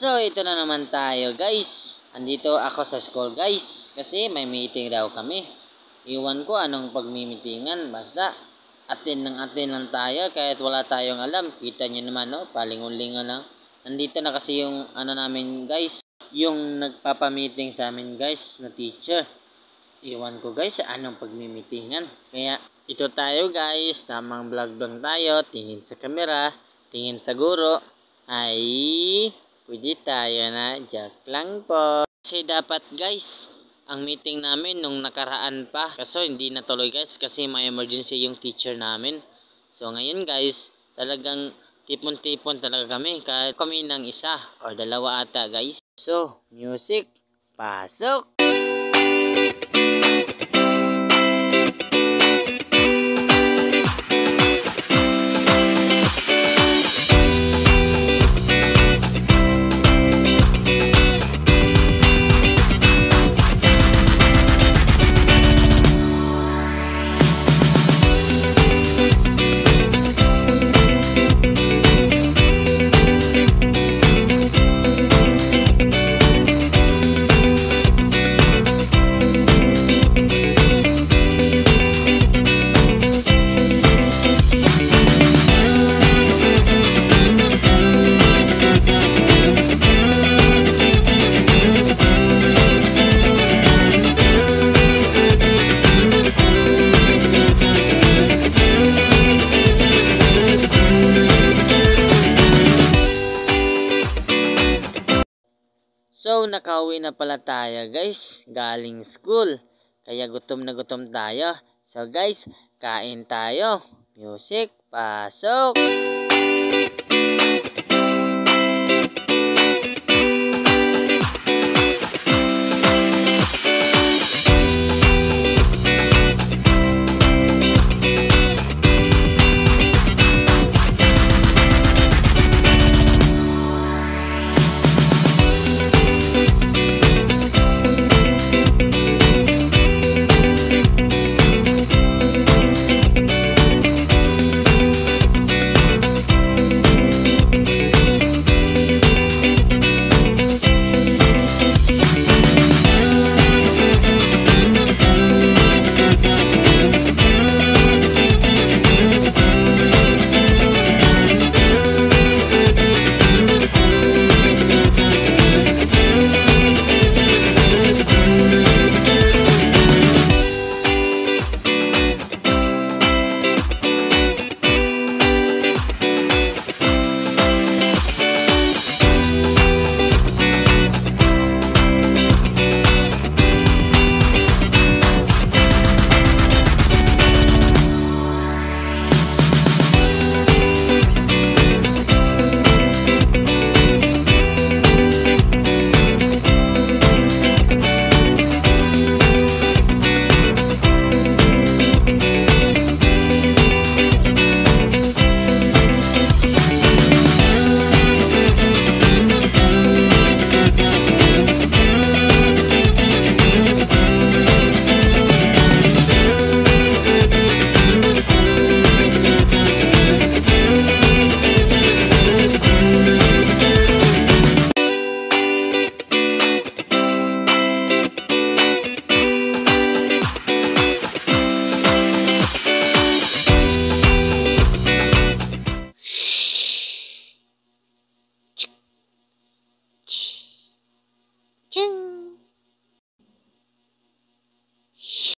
So, ito na naman tayo, guys. Andito ako sa school, guys. Kasi may meeting daw kami. Iwan ko anong pagmimitingan. Basta, atin lang tayo. Kahit wala tayong alam. Kita nyo naman, no? Palingon-lingon lang. Nandito na kasi yung, namin, guys. Yung nagpapamiting sa amin, guys, na teacher. Iwan ko, guys, anong pagmimitingan. Kaya, ito tayo, guys. Tamang vlog lang tayo. Tingin sa camera. Tingin sa guro. Ay... pwede tayo na, joke lang po. Kasi dapat, guys, ang meeting namin nung nakaraan pa. Kaso hindi natuloy, guys, kasi may emergency yung teacher namin. So ngayon, guys, talagang tipon-tipon talaga kami. Kahit kami ng isa or dalawa ata, guys. So, music, pasok! So, nakauwi na pala tayo, guys, galing school. Kaya gutom na gutom tayo. So, guys, kain tayo. Music, pasok! Ching!